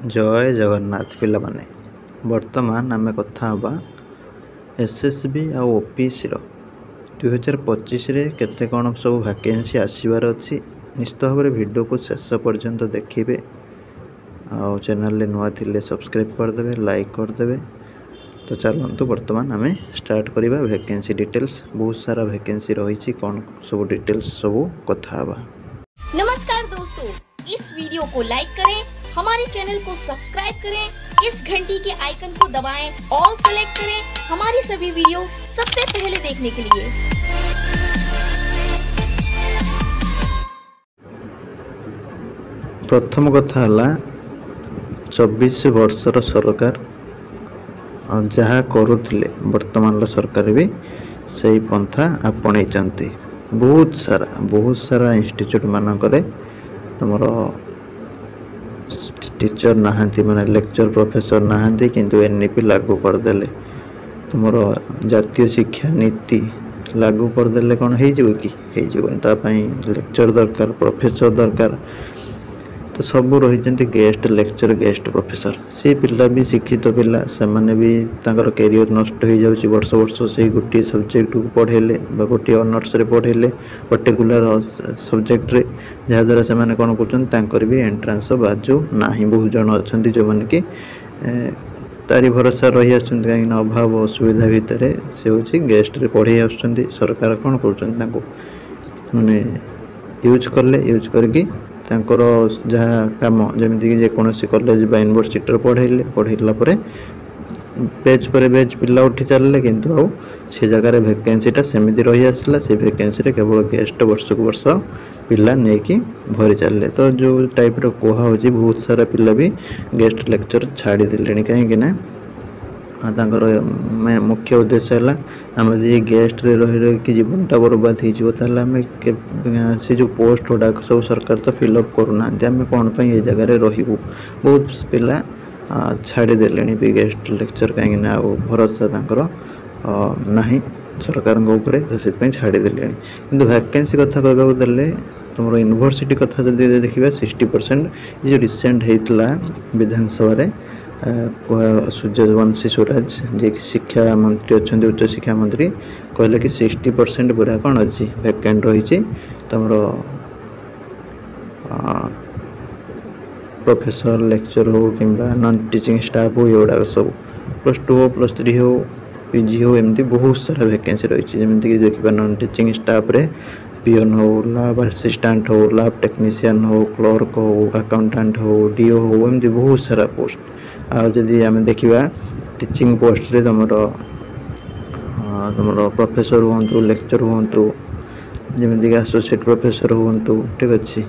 जय जगन्नाथ पिला माने वर्तमान आम कथा हवा एसएसबी आ ओपीसी 2025 केते कौन सब वैकेंसी आसबार अच्छी निश्चित भाव में वीडियो को शेष पर्यंत देखिए आ चैनल नुआ थिले सब्सक्राइब करदे लाइक करदे। तो चलतु वर्तमान आम स्टार्ट करवा वैकेंसी डिटेल्स बहुत सारा वैकेंसी रही कौन सब डिटेल्स सब कथा हवा। नमस्कार दोस्तों, इस वीडियो को लाइक करें, हमारे चैनल को सब्सक्राइब करें, इस घंटी के आइकन को दबाएं, ऑल सेलेक्ट करें हमारी सभी वीडियो सबसे पहले देखने के लिए। प्रथम कथा है 24 वर्षर सरकार जहाँ करुले वर्तमान सरकार भी सही पंथा आपणई बहुत सारा इंस्टीट्यूट मानक तुम टीचर नहांती माने लेक्चर प्रोफेसर नहांती किंतु एनईपी लागू करदेले तुम जातीय शिक्षा नीति लागू करदेले कौन हो लेक्चर दरकार प्रोफेसर दरकार तो सब रही गेस्ट लेक्चर गेस्ट प्रोफेसर से पिला भी शिक्षित पिला से माने भी तांकर कैरियर नष्ट हो जाउची वर्ष वर्ष से गोटे सब्जेक्ट को पढ़ेले गोटे ऑनर्स रे पढ़ेले पर्टिकुलर सब्जेक्ट रे जहाँ द्वारा से माने कौन कर भी एंट्रांस बाजू ना बहुत जन अच्छा जो मैंने कि तारी भरोसा रही आसुँच कहीं अभाव असुविधा भितर से हूँ गेस्ट रे पढ़े आस सरकार कौन कर माने यूज करके तांकर जहाँ कम जमीक जेकोसी कॉलेज बा यूनिवर्सिटी पढ़ेला बेच पर बेच पिला उठी चलिए किंतु आउ से जगार वैकेंसीटा सेमती रही आसला से वैकेंसी केवल गेस्ट वर्ष को वर्ष पिला नहीं भरी चलिए। तो जो टाइप कहा बहुत सारा पिला भी गेस्ट लेक्चर छाड़ी देले कहीं मुख्य उद्देश्य है आम गेस्ट रे रही जीवनटा बर्बाद हो से जो पोस्ट गुड़ाक सब सरकार तो फिलअप करूना आम कौन ये जगह रहू बहुत पिला छाड़ी देले भी गेस्ट लेक्चर कहीं भरोसा ना सरकार तो से छाड़ी देले किंतु वैकेंसी कथा कहवाक तुम यूनिवर्सिटी कथा जो देखा 60% ये रिसेंट होता विधानसभा सूर्यवंशी स्वराज जे शिक्षा मंत्री अच्छा उच्च शिक्षा मंत्री कहले कि 60% पूरा कौन अच्छी वैकेंट रही तुम प्रोफेसर लेक्चर हो कि नॉन टीचिंग स्टाफ हो ये सब +2 हो +3 हो पीजी हो एमती बहुत सारा वैकेंसी रही जमीक देखा नॉन टीचिंग स्टाफ रे पियन हो लैब असिस्टेंट हो लैब टेक्नीशियन हो क्लर्क हो अकाउंटेंट हो डीओ हो एमती बहुत सारा पोस्ट आदि आम देखा टीचिंग पोस्ट रे तुम प्रोफेसर हूँ लेक्चर हूँ जमीक एसोसिएट प्रोफेसर हूँ ठीक अच्छे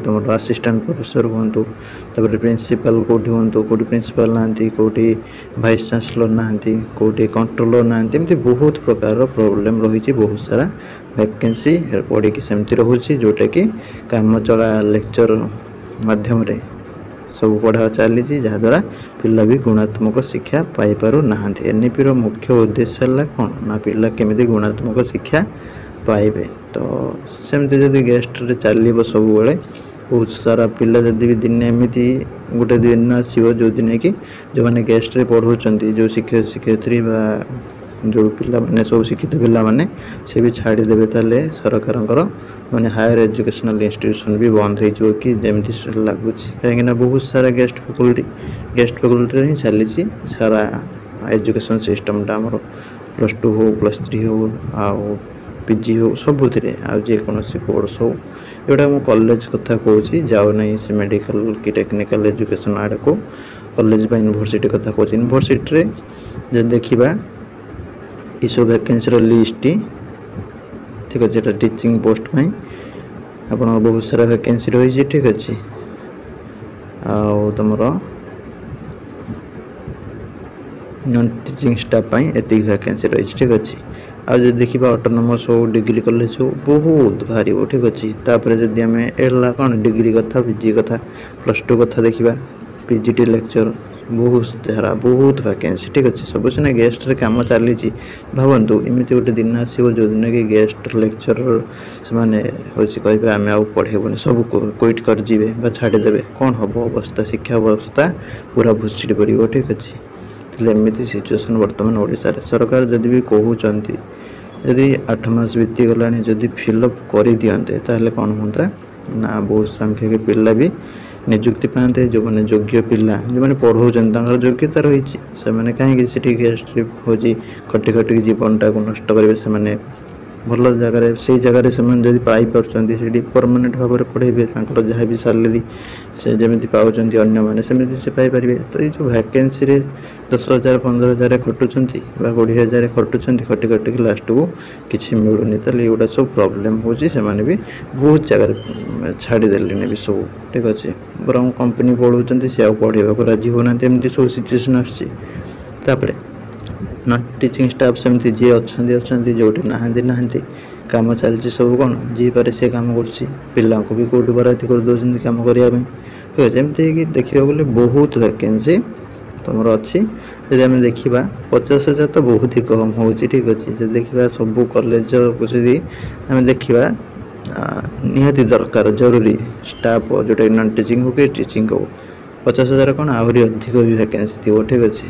तुम असिस्टेंट प्रोफेसर हूँ तापर प्रिंसिपल कौटी हूँ कौटी प्रिंसिपल ना कौटी वाइस चांसलर ना कौटी कंट्रोलर ना एमती बहुत प्रकार प्रॉब्लम रही बहुत सारा वैकेंसी पड़ी सेमती रोचे जोटा कि काम चला लेक्चर माध्यम सब पढ़ा चली जहाद्वारा पिला भी गुणात्मक शिक्षा पाई पारु नाहांती। एनईपी रो मुख्य उद्देश्य है कौन ना पिला केमिति गुणात्मक शिक्षा पाइबे। तो सेमती जदि गेस्ट रे चलो सब बेले बहुत सारा पिला जदि भी दिन एमती गोटे दिन आसो जो दिन कि जो मैंने गेस्ट रे पढ़ाऊँ जो शिक्षक शिक्षयित्री जो पिला माने सब शिक्षित पिला माने से भी छाड़ी देवे ताले सरकार माने हायर एजुकेशनल इंस्टीट्यूशन भी बंद हो कि जमती लगुच कहीं बहुत सारा गेस्ट फैकल्टी ही चली सारा एजुकेशन सिस्टमटा आमर +2 हो +3 हो आउ पीजी हो सबुति जेकोसी कोर्स हो एटा मो कॉलेज कथा कहूँ जाऊ नहीं से मेडिकल कि टेक्निकल एजुकेशन आड़ को कॉलेज बा यूनिवर्सिटी कथा कहूँ यूनिवर्सिटी रे जो देखा ये सब वैकेंसी लिस्ट ठीक अच्छे टीचिंग पोस्ट में आप बहुत सारा वैकेंसी रही ठीक अच्छे तुम नॉन टीचिंग स्टाफ एति वैकेंसी रही ठीक अच्छे आ जो देखा ऑटोनोमस हो डिग्री कॉलेज हो बहुत भारी हो ठीक अच्छे तापर जदि आम कौन डिग्री कथा पीजी कथा +2 कथा देखा पीजीटी लेक्चर बहुत सारा बहुत वैकेंसी ठीक अच्छे सब सीना गेस्ट रे काम चली भावतु एमती गोटे दिन आसो जो दिन कि गेस्ट लेक्चरर से कहे आम आउ पढ़ेबुनि सब क्विट कर जीवे छाड़देवे कौन हम अवस्था शिक्षा व्यवस्था पूरा भुषुड़ी पड़ो ठीक अच्छे एमती सिचुएसन बर्तमान ओडिशा सरकार जदि भी कहते यदि 8 मास बीती गला जदि फिलअप कर दियंते ताहले कौन होता ना बहुत संख्यक पिला भी निजुक्ति पाते जो मैंने योग्य पिला जो मैंने पढ़ाऊँ योग्यता रही से कहीं गेस्ट हो खटी खटिक जीवनटा को नष्ट करेंगे से भल जगार से जगार से पाई पार्टी परमानेंट भाव में पढ़ेबे जहाँ भी सालेरी से जमी पाँच अन्य सेमती से पाइपर तो ये जो वैकेंसी 10,000 15,000 खटुंट 20,000 खटुंट खटी खटिक लास्ट को किसी मिलूनी तो ये सब प्रोब्लेम हो भी बहुत जगह छाड़देले भी सब ठीक अच्छे बर कंपनी पढ़ाऊँ सी आउ पढ़ा को राजी होना एमती सब सिचुएसन आसपर नॉन टीचिंग स्टाफ सेमती जी अच्छा जोटी नहांती काम चलती सब कौन जी पारे सी कम कर भी कौटी बराती कर दौरान कम करने ठीक है एमती देखा बोले बहुत वैकेंसी तुम अच्छी जब आम देखा 50,000 तो बहुत ही कम हो ठीक अच्छे जब देखा सब कॉलेज को जदि आम देखा निहाती दरकार जरूरी स्टाफ जोटा नॉन टीचिंग हो कि टीचिंग हो 50,000 कौन आहरी अधिक भी वैकेंसी थी ठीक अच्छे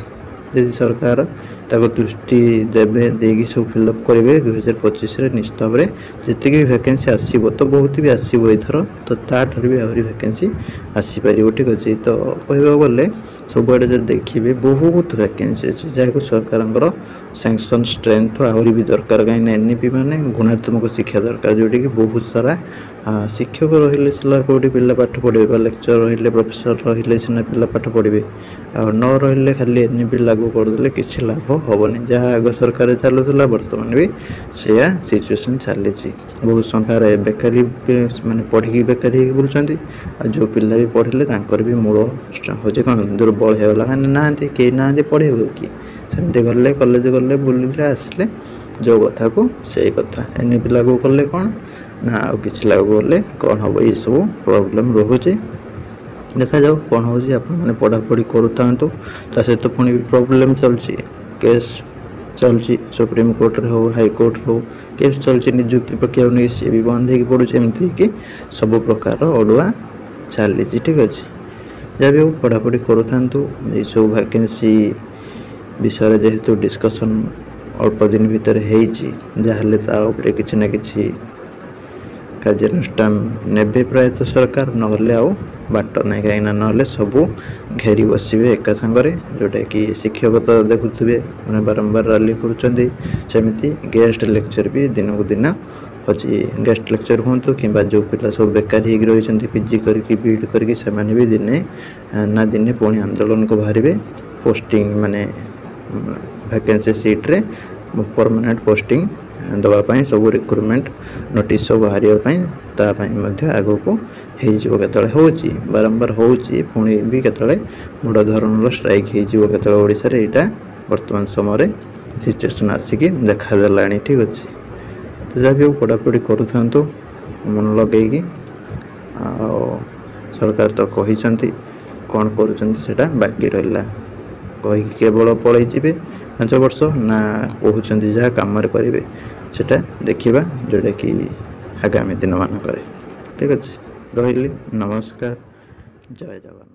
यदि सरकार ताको दृष्टि देवे देगी सब फिलअप करेंगे 2025 निश्चित भाव में जितकी भी वैकेंसी आसो तो बहुत भी आसो एथर तो ताठार भी आहरी वैकेंसी आसीपर ठीक अच्छे तो कहवा गले सबुआड़े जो देखिए बहुत वैकेंसी अच्छे जहाँ सरकार सैंक्शन स्ट्रेंथ आहरी भी दरकार कहीं एनईपी माने गुणात्मक शिक्षा दरकार जोटी कि बहुत सारा शिक्षक रही कौटी पिला पाठ पढ़े लेक्चर रही प्रोफेसर रही सीना पिला पाठ पढ़े आ न रही खाली एनईपी लागू करदे किसी लाभ हेनी जहाँ आग सरकार चलूला बर्तमान भी से सिचुएसन चली बहुत संख्यार बेकारी माने पढ़ी बेकारी बुलूँ जो पिला भी पढ़े भी मूल हूँ कौन दुर्बल होगा कहीं ना कहीं ना पढ़े कि सेमती गले कॉलेज गले बुलिले आसिले जो कथा को से कथा एनईपी लागू कले कौन ना आउ कि लागू कले कौन हम ये सब प्रोब्लेम रोचे देखा जाओ कौन हो मैंने पढ़ापढ़ी करूँ सहित पुणी प्रोब्लेम चलती केस चलती सुप्रीम कोर्ट रे हो हाई कोर्ट हो केस चलती निजुक्ति प्रक्रिया नहीं सी भी बंद हो पड़े एमती कि सब प्रकार अड़ुआ चली ठीक अच्छे जहाँ भी पढ़ापढ़ी करूँ ये सब वैकेंसी विषय जेहेतु डिस्कसन अल्प दिन भितर होले किसी ना कि कार्यानुष्ठान ने प्रायतः सरकार ना आउ बाट ना कहीं ना सब घेरी बसवे एका सांगरे जोटा कि शिक्षक तो देखुवे मैंने बारंबार रैली करमती गेस्ट लेक्चर भी दिन को दिन हजी गेस्ट लेक्चर हूँ कि जो पिला सब बेकार हो रही पीजी करके बीएड करके से भी दिने ना दिने पुणी आंदोलन को बाहर पोस्टिंग माने वैकेंसी सीट रे परमानेंट पोस्टिंग दवापाई सब रिक्रुटमेंट नोटिस सब बाहर आग को हो बारंबार हो पुणी भी केतले बड़ धरण स्ट्राइक होड़े यहाँ वर्तमान समय सिचुएसन आसिक देखादेला ठीक अच्छे तो जहाँ भी पढ़ापढ़ी करूँ मन लगे सरकार तो कहते कौन करा बाकी रहा कही केवल पलि 5 वर्ष ना कहते जहाँ कम करेंगे सेटा देखा जोटा कि आगामी दिन मानक ठीक अच्छे रही नमस्कार जय जवान।